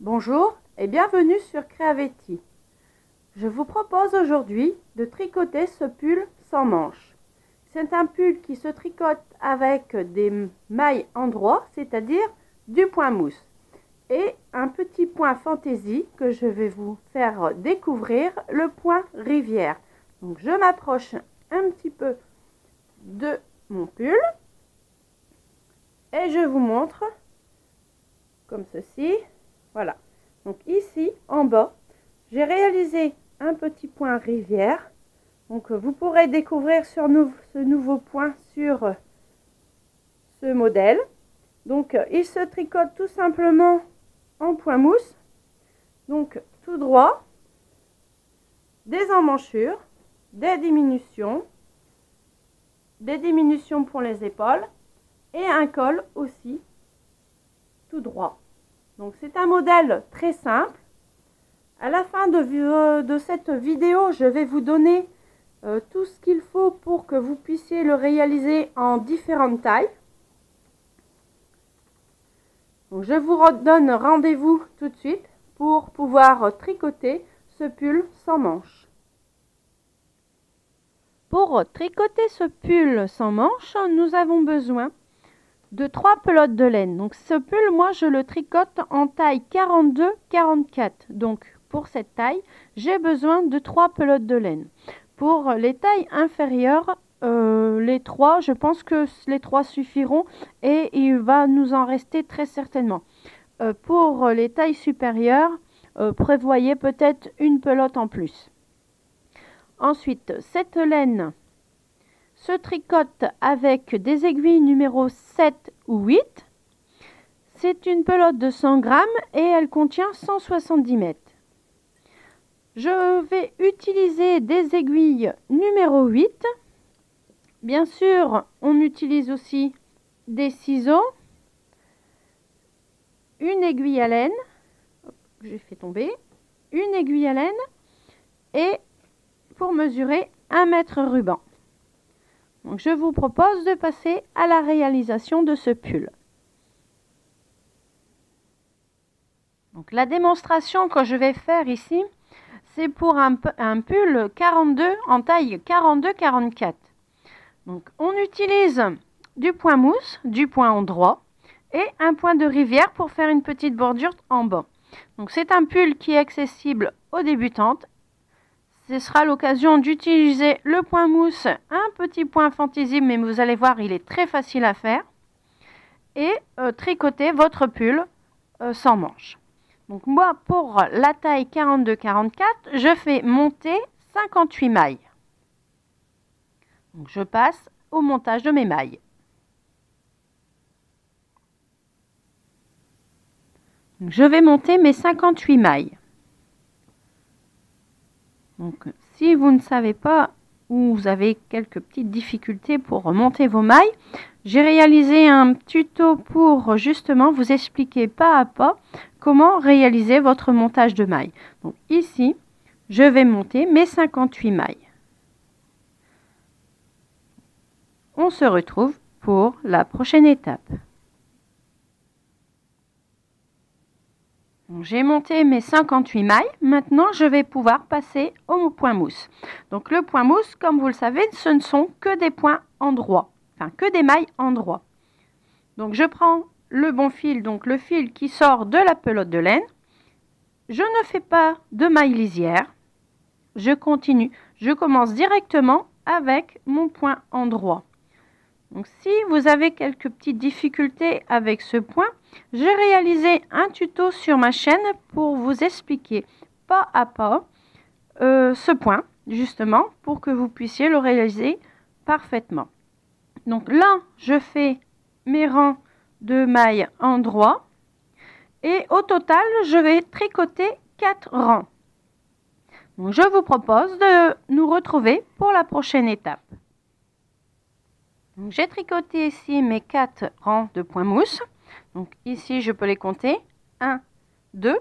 Bonjour et bienvenue sur Creavetti. Je vous propose aujourd'hui de tricoter ce pull sans manches. C'est un pull qui se tricote avec des mailles endroits, c'est-à-dire du point mousse. Et un petit point fantaisie que je vais vous faire découvrir, le point rivière. Donc je m'approche un petit peu de mon pull et je vous montre comme ceci. Voilà, donc ici en bas, j'ai réalisé un petit point rivière. Donc vous pourrez découvrir ce nouveau point sur ce modèle. Donc il se tricote tout simplement en point mousse. Donc tout droit, des emmanchures, des diminutions pour les épaules et un col aussi tout droit. Donc c'est un modèle très simple. À la fin de cette vidéo, je vais vous donner tout ce qu'il faut pour que vous puissiez le réaliser en différentes tailles. Donc je vous donne rendez-vous tout de suite pour pouvoir tricoter ce pull sans manches. Pour tricoter ce pull sans manches, nous avons besoin de 3 pelotes de laine. Donc ce pull, moi je le tricote en taille 42-44. Donc pour cette taille, j'ai besoin de 3 pelotes de laine. Pour les tailles inférieures, les 3, je pense que les 3 suffiront et il va nous en rester très certainement. Pour les tailles supérieures, prévoyez peut-être une pelote en plus. Ensuite, cette laine se tricote avec des aiguilles numéro 7 ou 8. C'est une pelote de 100 grammes et elle contient 170 mètres. Je vais utiliser des aiguilles numéro 8. Bien sûr, on utilise aussi des ciseaux, une aiguille à laine, j'ai fait tomber, une aiguille à laine et pour mesurer 1 mètre ruban. Donc, je vous propose de passer à la réalisation de ce pull. Donc, la démonstration que je vais faire ici, c'est pour un pull 42 en taille 42-44. Donc, on utilise du point mousse, du point endroit et un point de rivière pour faire une petite bordure en bas. Donc, c'est un pull qui est accessible aux débutantes. Ce sera l'occasion d'utiliser le point mousse, un petit point fantaisie, mais vous allez voir, il est très facile à faire. Et tricoter votre pull sans manches. Donc moi, pour la taille 42-44, je fais monter 58 mailles. Donc je passe au montage de mes mailles. Donc, je vais monter mes 58 mailles. Donc, si vous ne savez pas ou vous avez quelques petites difficultés pour monter vos mailles, j'ai réalisé un tuto pour justement vous expliquer pas à pas comment réaliser votre montage de mailles. Donc ici, je vais monter mes 58 mailles. On se retrouve pour la prochaine étape. J'ai monté mes 58 mailles. Maintenant, je vais pouvoir passer au point mousse. Donc, le point mousse, comme vous le savez, ce ne sont que des points endroits. Enfin, que des mailles endroits. Donc, je prends le bon fil, donc le fil qui sort de la pelote de laine. Je ne fais pas de maille lisière. Je continue. Je commence directement avec mon point endroit. Donc, si vous avez quelques petites difficultés avec ce point, j'ai réalisé un tuto sur ma chaîne pour vous expliquer pas à pas ce point, justement, pour que vous puissiez le réaliser parfaitement. Donc là, je fais mes rangs de mailles endroits et au total, je vais tricoter 4 rangs. Donc, je vous propose de nous retrouver pour la prochaine étape. J'ai tricoté ici mes 4 rangs de point mousse. Donc ici, je peux les compter. 1, 2,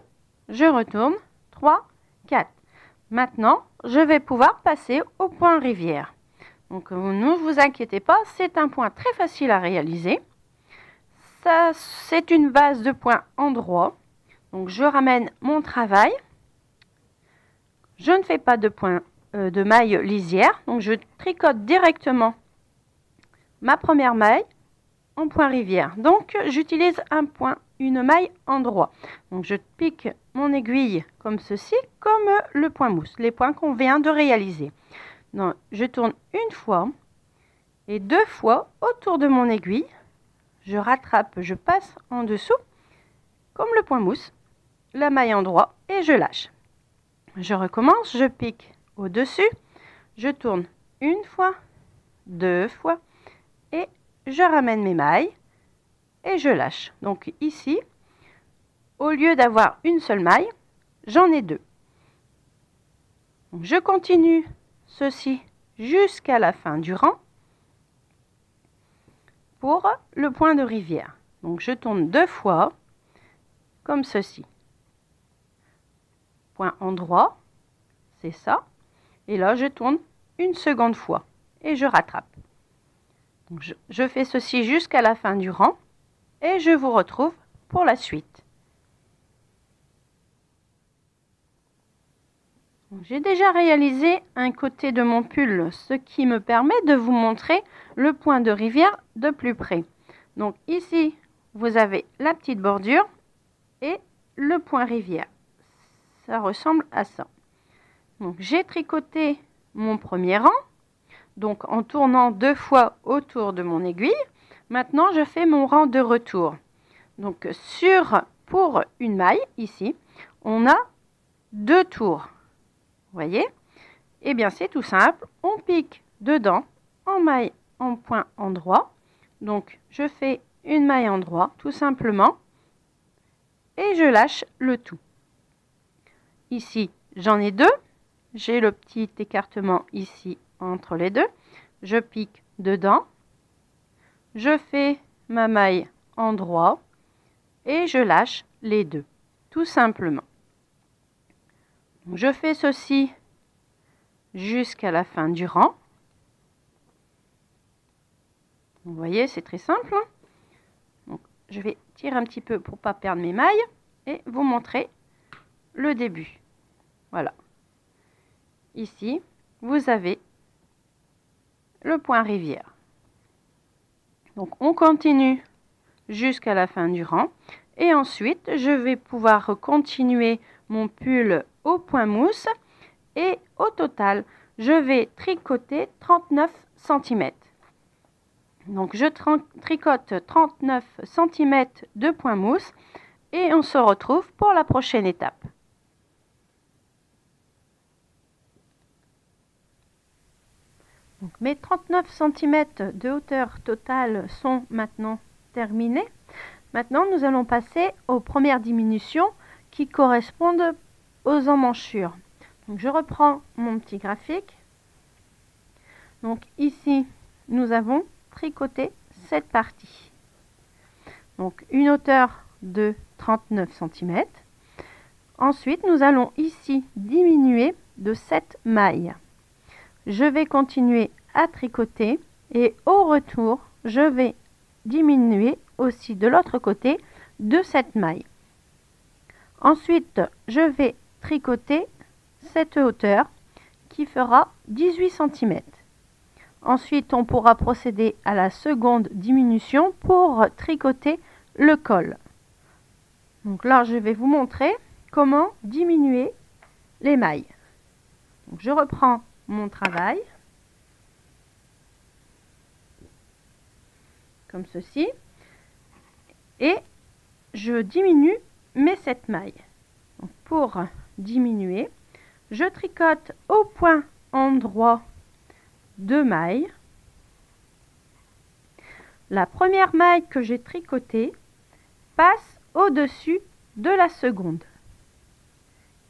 je retourne, 3, 4. Maintenant, je vais pouvoir passer au point rivière. Donc ne vous inquiétez pas, c'est un point très facile à réaliser. Ça, c'est une base de points endroits. Donc je ramène mon travail. Je ne fais pas de point de maille lisière, donc je tricote directement ma première maille en point rivière. Donc j'utilise une maille endroit. Donc je pique mon aiguille comme ceci, comme le point mousse, les points qu'on vient de réaliser. Donc, je tourne une fois et 2 fois autour de mon aiguille. Je rattrape, je passe en dessous, comme le point mousse, la maille endroit et je lâche. Je recommence, je pique au-dessus, je tourne une fois, 2 fois et je ramène mes mailles et je lâche. Donc ici, au lieu d'avoir une seule maille, j'en ai 2. Donc, je continue ceci jusqu'à la fin du rang pour le point de rivière. Donc je tourne 2 fois comme ceci. Point endroit, c'est ça. Et là, je tourne une seconde fois et je rattrape. Donc, je fais ceci jusqu'à la fin du rang et je vous retrouve pour la suite. J'ai déjà réalisé un côté de mon pull, ce qui me permet de vous montrer le point de rivière de plus près. Donc ici, vous avez la petite bordure et le point rivière. Ça ressemble à ça. Donc j'ai tricoté mon premier rang, donc en tournant 2 fois autour de mon aiguille. Maintenant, je fais mon rang de retour. Donc pour une maille, ici, on a 2 tours. Vous voyez? Eh bien, c'est tout simple. On pique dedans en maille en point endroit. Donc, je fais une maille endroit, tout simplement. Et je lâche le tout. Ici, j'en ai 2. J'ai le petit écartement ici entre les deux. Je pique dedans. Je fais ma maille endroit. Et je lâche les 2, tout simplement. Je fais ceci jusqu'à la fin du rang. Vous voyez, c'est très simple. Donc, je vais tirer un petit peu pour ne pas perdre mes mailles et vous montrer le début. Voilà. Ici, vous avez le point rivière. Donc, on continue jusqu'à la fin du rang. Et ensuite, je vais pouvoir continuer mon pull au point mousse. Et au total, je vais tricoter 39 cm. Donc je tricote 39 cm de point mousse et on se retrouve pour la prochaine étape. Donc, mes 39 cm de hauteur totale sont maintenant terminés. Maintenant, nous allons passer aux premières diminutions qui correspondent aux emmanchures. Donc, je reprends mon petit graphique. Donc ici, nous avons tricoté cette partie. Donc une hauteur de 39 cm. Ensuite, nous allons ici diminuer de 7 mailles. Je vais continuer à tricoter et au retour, je vais diminuer aussi de l'autre côté de 7 mailles. Ensuite, je vais tricoter cette hauteur qui fera 18 cm. Ensuite, on pourra procéder à la seconde diminution pour tricoter le col. Donc là, je vais vous montrer comment diminuer les mailles. Donc, je reprends mon travail, comme ceci, et je diminue mes 7 mailles. Donc, pour diminuer, je tricote au point endroit 2 mailles. La première maille que j'ai tricotée passe au-dessus de la seconde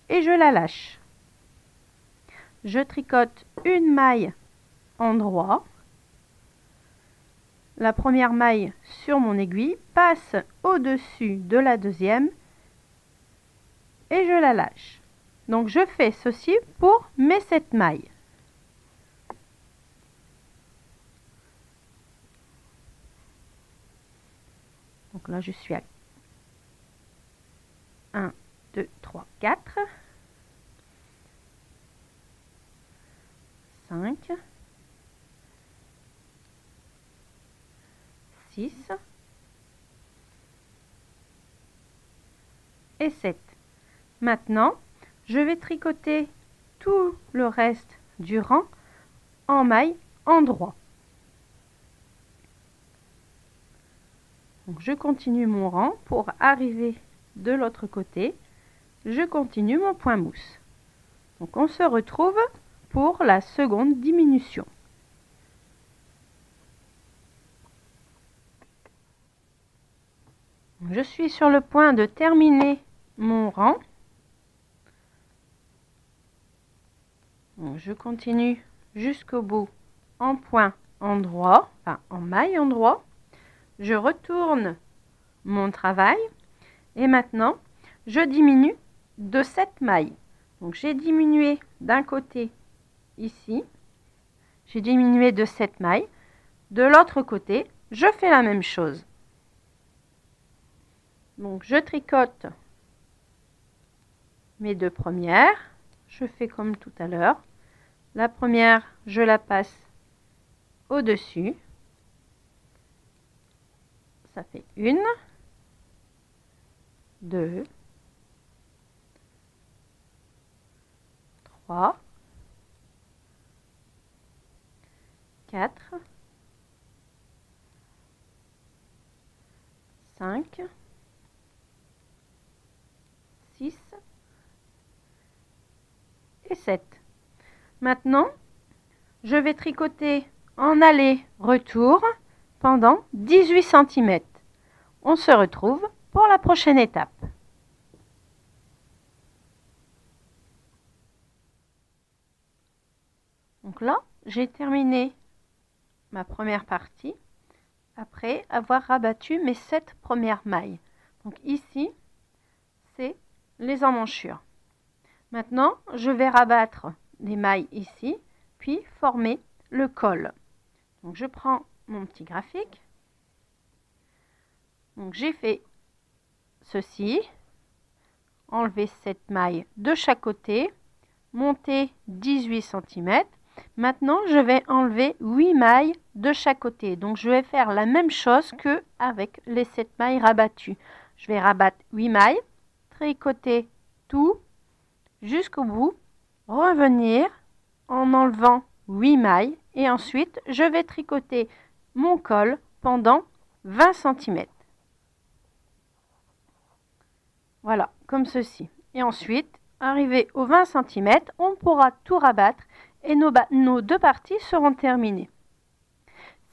et je la lâche. Je tricote une maille endroit. La première maille sur mon aiguille passe au-dessus de la deuxième et je la lâche. Donc je fais ceci pour mes 7 mailles. Donc là, je suis à 1, 2, 3, 4, 5, 6 et 7. Maintenant, je vais tricoter tout le reste du rang en maille endroit. Donc, je continue mon rang pour arriver de l'autre côté. Je continue mon point mousse. Donc, on se retrouve pour la seconde diminution. Je suis sur le point de terminer mon rang. Donc, je continue jusqu'au bout en point endroit, enfin en maille endroit. Je retourne mon travail et maintenant je diminue de 7 mailles. Donc j'ai diminué d'un côté ici, j'ai diminué de 7 mailles. De l'autre côté, je fais la même chose. Donc je tricote mes deux premières, je fais comme tout à l'heure. La première, je la passe au-dessus. Ça fait 1, 2, 3, 4, 5, 6 et 7. Maintenant, je vais tricoter en aller-retour pendant 18 cm. On se retrouve pour la prochaine étape. Donc là, j'ai terminé ma première partie après avoir rabattu mes 7 premières mailles. Donc ici, c'est les emmanchures. Maintenant, je vais rabattre les mailles ici, puis former le col. Donc je prends mon petit graphique. Donc j'ai fait ceci, enlever cette maille de chaque côté, monter 18 cm. Maintenant, je vais enlever 8 mailles de chaque côté. Donc je vais faire la même chose que avec les 7 mailles rabattues. Je vais rabattre 8 mailles, tricoter tout jusqu'au bout, revenir en enlevant 8 mailles et ensuite je vais tricoter mon col pendant 20 cm. Voilà, comme ceci. Et ensuite, arrivé aux 20 cm, on pourra tout rabattre et nos deux parties seront terminées.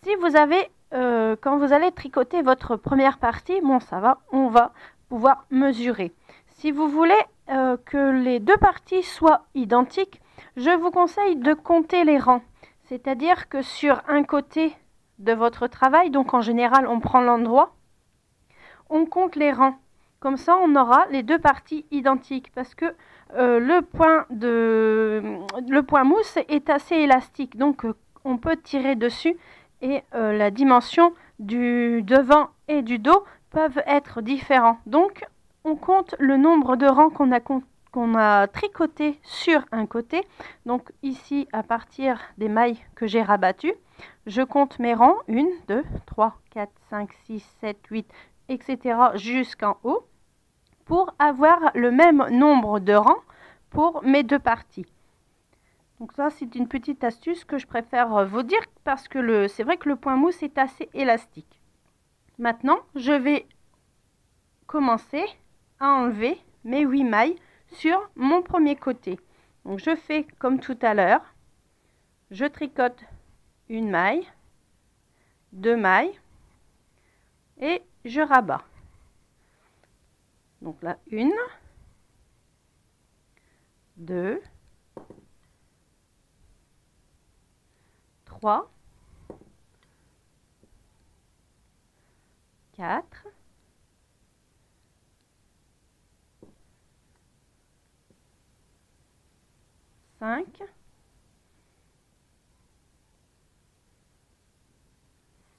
Si vous avez, quand vous allez tricoter votre première partie, bon ça va, on va pouvoir mesurer. Si vous voulez que les deux parties soient identiques, je vous conseille de compter les rangs. C'est-à-dire que sur un côté de votre travail, donc en général on prend l'endroit, on compte les rangs. Comme ça, on aura les deux parties identiques parce que le point mousse est assez élastique. Donc, on peut tirer dessus et la dimension du devant et du dos peuvent être différents. Donc, on compte le nombre de rangs qu'on a tricoté sur un côté. Donc, ici, à partir des mailles que j'ai rabattues, je compte mes rangs. 1, 2, 3, 4, 5, 6, 7, 8, etc. jusqu'en haut pour avoir le même nombre de rangs pour mes deux parties. Donc ça, c'est une petite astuce que je préfère vous dire parce que c'est vrai que le point mousse est assez élastique. Maintenant, je vais commencer à enlever mes 8 mailles sur mon premier côté. Donc je fais comme tout à l'heure. Je tricote une maille, 2 mailles et je rabats. Donc là, 1, 2, 3, 4, 5,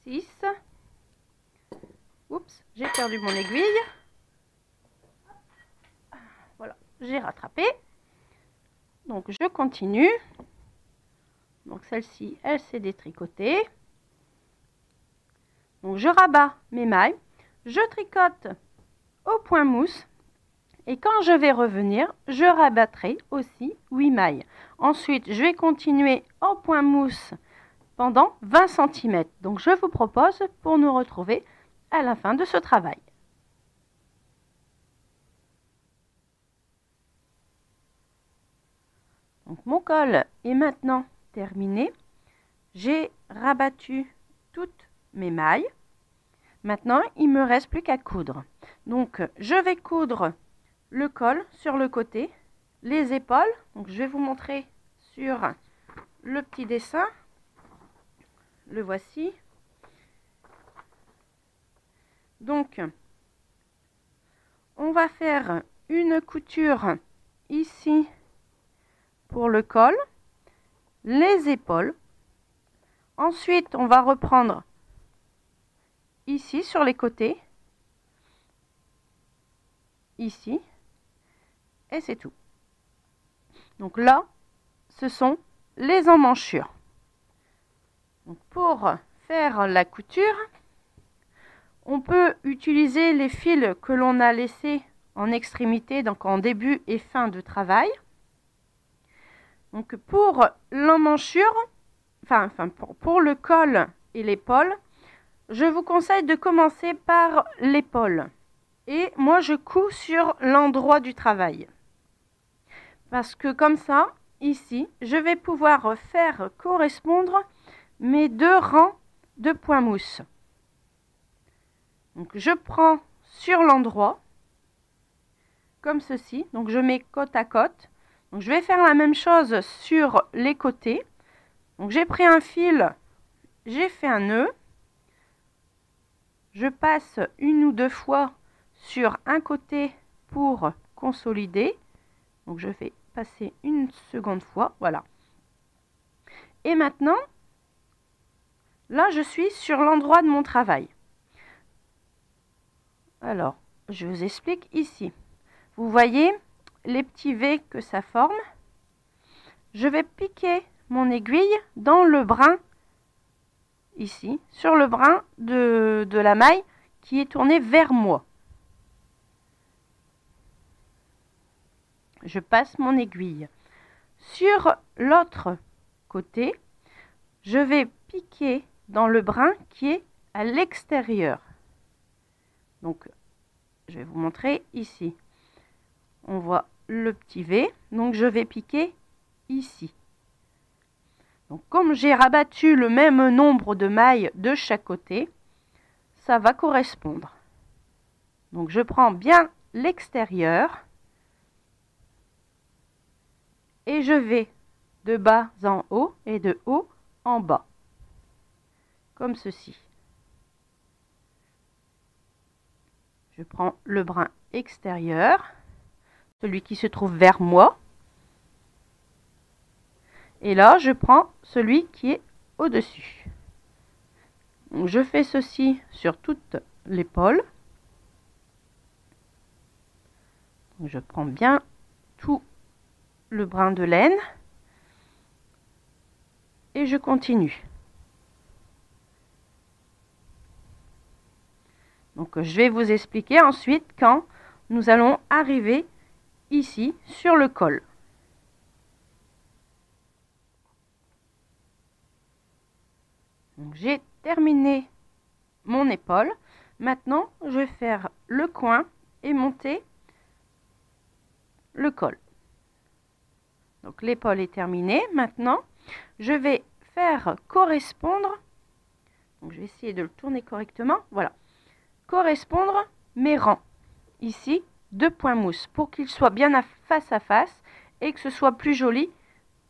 6. Oups, j'ai perdu mon aiguille. j'ai rattrapé. Donc je continue. Donc celle-ci, elle s'est détricotée. Donc je rabats mes mailles, je tricote au point mousse et quand je vais revenir, je rabattrai aussi 8 mailles. Ensuite, je vais continuer au point mousse pendant 20 cm. Donc je vous propose pour nous retrouver à la fin de ce travail. Donc mon col est maintenant terminé. J'ai rabattu toutes mes mailles. Maintenant, il ne me reste plus qu'à coudre. Donc je vais coudre le col sur le côté, les épaules. Donc je vais vous montrer sur le petit dessin. Le voici. Donc on va faire une couture ici pour le col, les épaules. Ensuite, on va reprendre ici sur les côtés, ici, et c'est tout. Donc là, ce sont les emmanchures. Donc pour faire la couture, on peut utiliser les fils que l'on a laissés en extrémité, donc en début et fin de travail. Donc pour l'emmanchure, pour le col et l'épaule, je vous conseille de commencer par l'épaule. Et moi, je couds sur l'endroit du travail. Parce que comme ça, ici, je vais pouvoir faire correspondre mes 2 rangs de points mousse. Donc je prends sur l'endroit, comme ceci. Donc je mets côte à côte. Donc je vais faire la même chose sur les côtés. Donc j'ai pris un fil, j'ai fait un nœud. Je passe 1 ou 2 fois sur un côté pour consolider. Donc je vais passer une seconde fois, voilà. Et maintenant, là je suis sur l'endroit de mon travail. Alors, je vous explique ici. Vous voyez les petits V que ça forme. Je vais piquer mon aiguille dans le brin, ici, sur le brin de la maille qui est tournée vers moi. Je passe mon aiguille. Sur l'autre côté, je vais piquer dans le brin qui est à l'extérieur. Donc, je vais vous montrer ici. On voit le petit V. Donc, je vais piquer ici. Donc, comme j'ai rabattu le même nombre de mailles de chaque côté, ça va correspondre. Donc, je prends bien l'extérieur et je vais de bas en haut et de haut en bas, comme ceci. Je prends le brin extérieur, celui qui se trouve vers moi. Et là, je prends celui qui est au-dessus. Je fais ceci sur toute l'épaule. Je prends bien tout le brin de laine. Et je continue. Donc, je vais vous expliquer ensuite quand nous allons arriver ici sur le col. J'ai terminé mon épaule. Maintenant, je vais faire le coin et monter le col. Donc, l'épaule est terminée. Maintenant, je vais faire correspondre, donc je vais essayer de le tourner correctement, voilà, correspondre mes rangs. Ici, 2 points mousse pour qu'ils soient bien à face et que ce soit plus joli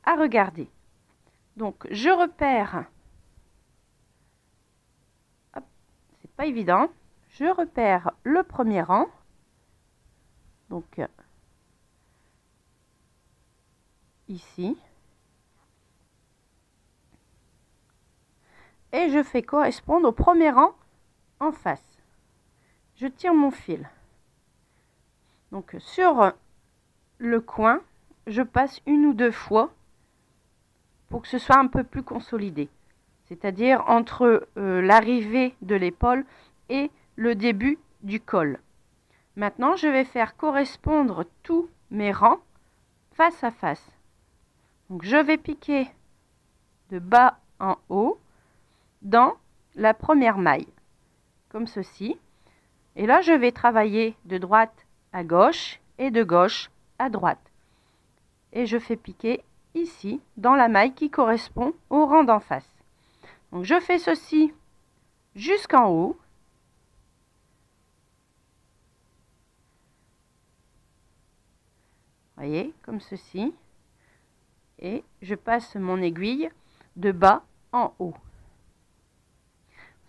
à regarder. Donc, je repère, c'est pas évident, je repère le premier rang. Donc, ici. Et je fais correspondre au premier rang en face. Je tire mon fil. Donc sur le coin, je passe une ou deux fois pour que ce soit un peu plus consolidé. C'est-à-dire entre l'arrivée de l'épaule et le début du col. Maintenant, je vais faire correspondre tous mes rangs face à face. Donc, je vais piquer de bas en haut dans la première maille, comme ceci. Et là, je vais travailler de droite à gauche et de gauche à droite. Et je fais piquer ici, dans la maille qui correspond au rang d'en face. Donc, je fais ceci jusqu'en haut. Voyez, comme ceci. Et je passe mon aiguille de bas en haut.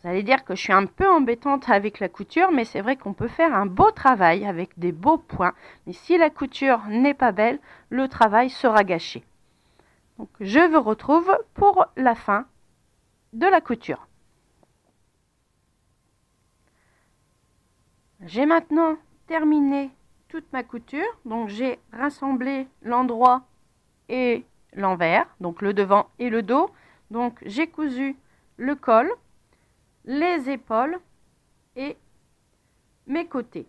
Vous allez dire que je suis un peu embêtante avec la couture, mais c'est vrai qu'on peut faire un beau travail avec des beaux points. Mais si la couture n'est pas belle, le travail sera gâché. Donc, je vous retrouve pour la fin de la couture. J'ai maintenant terminé toute ma couture. Donc, j'ai rassemblé l'endroit et l'envers, donc le devant et le dos. Donc, j'ai cousu le col, les épaules et mes côtés.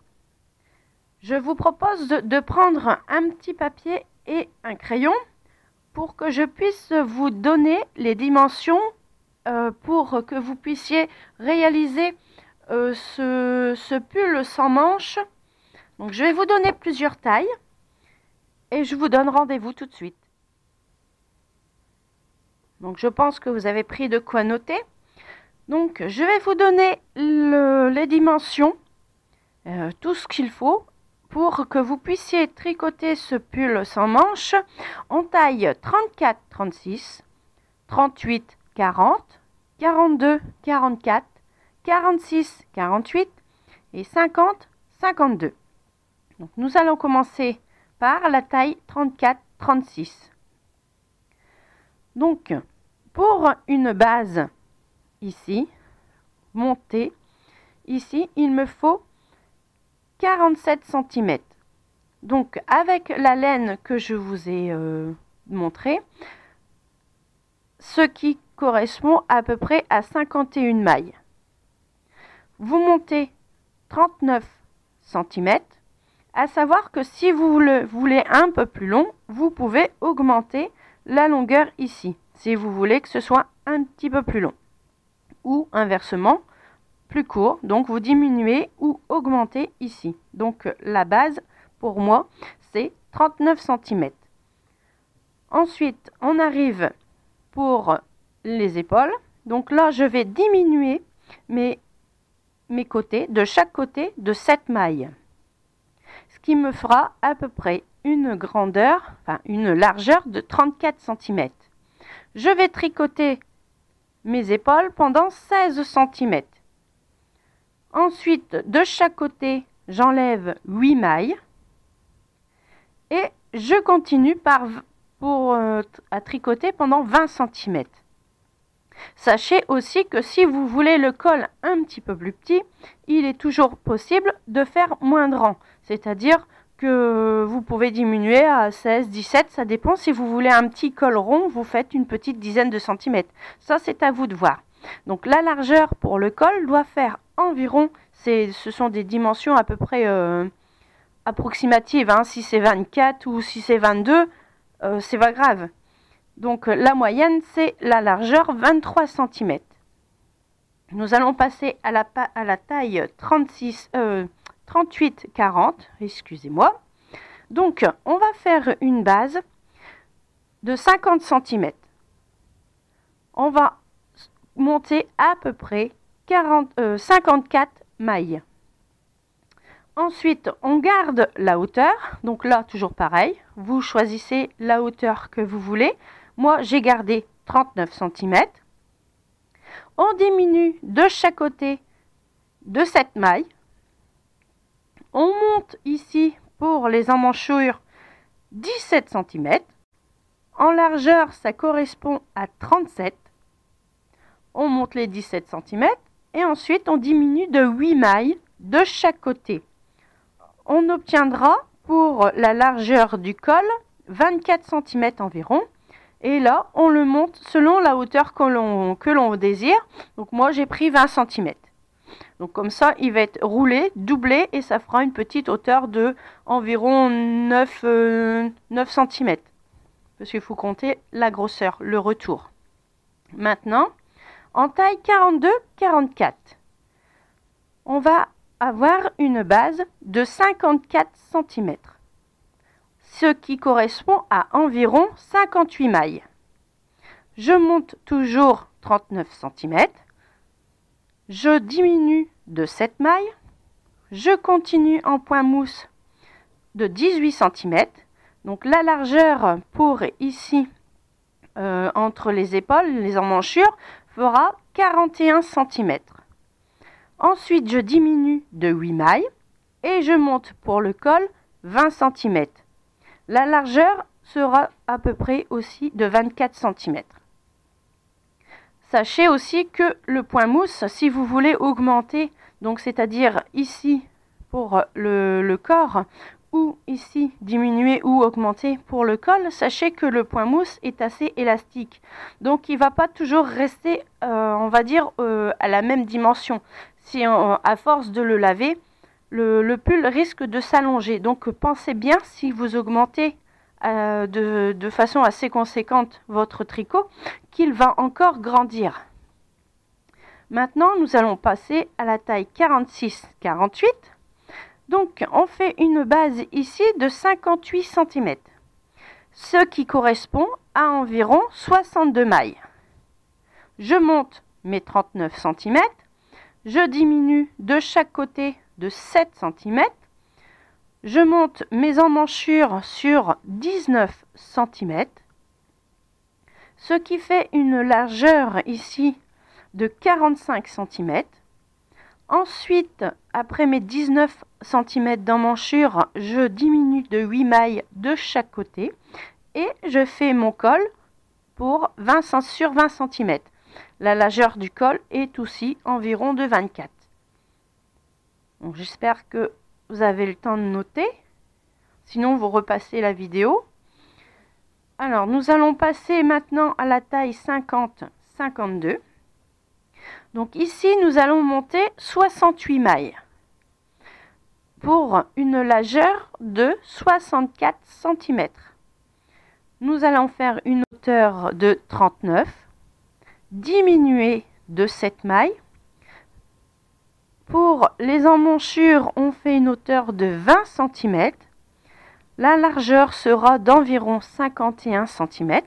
Je vous propose de prendre un petit papier et un crayon pour que je puisse vous donner les dimensions pour que vous puissiez réaliser ce pull sans manches. Donc, je vais vous donner plusieurs tailles et je vous donne rendez-vous tout de suite. Donc, je pense que vous avez pris de quoi noter. Donc, je vais vous donner les dimensions, tout ce qu'il faut pour que vous puissiez tricoter ce pull sans manches en taille 34-36, 38-40, 42-44, 46-48 et 50-52. Donc, nous allons commencer par la taille 34-36. Donc, pour une base ici, montée, ici, il me faut 47 cm. Donc, avec la laine que je vous ai montré, ce qui correspond à peu près à 51 mailles. Vous montez 39 cm, à savoir que si vous le voulez un peu plus long, vous pouvez augmenter la longueur ici, si vous voulez que ce soit un petit peu plus long. Ou inversement, plus court, donc vous diminuez ou augmentez ici. Donc la base, pour moi, c'est 39 cm. Ensuite, on arrive pour les épaules. Donc là, je vais diminuer mes côtés, de chaque côté, de 7 mailles. Ce qui me fera à peu près une grandeur, enfin une largeur de 34 cm. Je vais tricoter mes épaules pendant 16 cm. Ensuite, de chaque côté, j'enlève 8 mailles. Et je continue à tricoter pendant 20 cm. Sachez aussi que si vous voulez le col un petit peu plus petit, il est toujours possible de faire moins de rangs. C'est-à-dire que vous pouvez diminuer à 16, 17, ça dépend. Si vous voulez un petit col rond, vous faites une petite dizaine de centimètres. Ça, c'est à vous de voir. Donc la largeur pour le col doit faire environ, ce sont des dimensions à peu près approximatives. Hein. Si c'est 24 ou si c'est 22, c'est pas grave. Donc la moyenne, c'est la largeur 23 cm. Nous allons passer à la taille 38-40, excusez-moi. Donc, on va faire une base de 50 cm. On va monter à peu près 54 mailles. Ensuite, on garde la hauteur. Donc là, toujours pareil. Vous choisissez la hauteur que vous voulez. Moi, j'ai gardé 39 cm. On diminue de chaque côté de 7 mailles. On monte ici pour les emmanchures 17 cm. En largeur, ça correspond à 37. On monte les 17 cm et ensuite on diminue de 8 mailles de chaque côté. On obtiendra pour la largeur du col, 24 cm environ. Et là, on le monte selon la hauteur que l'on désire. Donc moi, j'ai pris 20 cm. Donc comme ça, il va être roulé, doublé et ça fera une petite hauteur de environ 9 cm. Parce qu'il faut compter la grosseur, le retour. Maintenant, en taille 42-44, on va avoir une base de 54 cm. Ce qui correspond à environ 58 mailles. Je monte toujours 39 cm. Je diminue de 7 mailles. Je continue en point mousse de 18 cm. Donc la largeur pour ici, entre les épaules, les emmanchures, fera 41 cm. Ensuite, je diminue de 8 mailles et je monte pour le col 20 cm. La largeur sera à peu près aussi de 24 cm. Sachez aussi que le point mousse, si vous voulez augmenter, donc c'est-à-dire ici pour le corps, ou ici diminuer ou augmenter pour le col, sachez que le point mousse est assez élastique. Donc il ne va pas toujours rester, on va dire, à la même dimension. Si à force de le laver, le pull risque de s'allonger. Donc pensez bien, si vous augmentez de façon assez conséquente votre tricot, qu'il va encore grandir. Maintenant, nous allons passer à la taille 46-48. Donc, on fait une base ici de 58 cm, ce qui correspond à environ 62 mailles. Je monte mes 39 cm, je diminue de chaque côté de 7 cm, je monte mes emmanchures sur 19 cm, ce qui fait une largeur ici de 45 cm. Ensuite, après mes 19 cm d'emmanchure, je diminue de 8 mailles de chaque côté et je fais mon col pour 20 sur 20 cm. La largeur du col est aussi environ de 24. J'espère que vous avez le temps de noter. Sinon, vous repassez la vidéo. Alors, nous allons passer maintenant à la taille 50-52. Donc ici, nous allons monter 68 mailles pour une largeur de 64 cm. Nous allons faire une hauteur de 39, diminuer de 7 mailles. Pour les emmanchures, on fait une hauteur de 20 cm. La largeur sera d'environ 51 cm.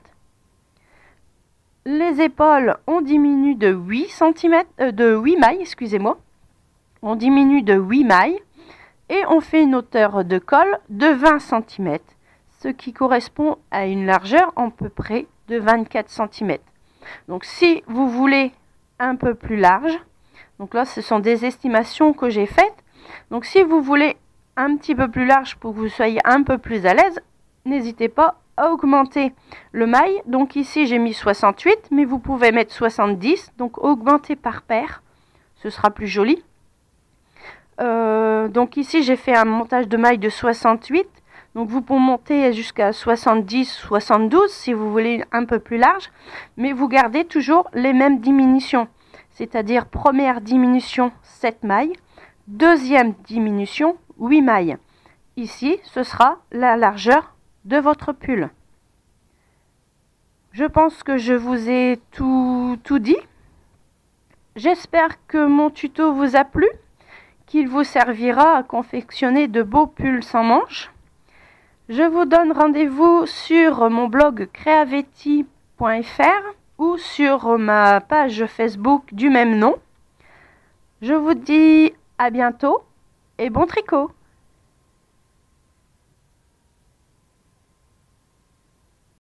Les épaules, on diminue de 8 mailles, excusez-moi. On diminue de 8 mailles et on fait une hauteur de col de 20 cm, ce qui correspond à une largeur à peu près de 24 cm. Donc si vous voulez un peu plus large, donc là ce sont des estimations que j'ai faites. Donc si vous voulez un petit peu plus large pour que vous soyez un peu plus à l'aise, n'hésitez pas à augmenter le maille. Donc ici j'ai mis 68, mais vous pouvez mettre 70, donc augmenter par paire, ce sera plus joli. Donc ici j'ai fait un montage de maille de 68, donc vous pouvez monter jusqu'à 70, 72 si vous voulez un peu plus large, mais vous gardez toujours les mêmes diminutions, c'est-à-dire première diminution 7 mailles, deuxième diminution 8 mailles. Ici ce sera la largeur de votre pull. Je pense que je vous ai tout dit. J'espère que mon tuto vous a plu, qu'il vous servira à confectionner de beaux pulls sans manches. Je vous donne rendez-vous sur mon blog creavetti.fr ou sur ma page Facebook du même nom. Je vous dis à bientôt et bon tricot!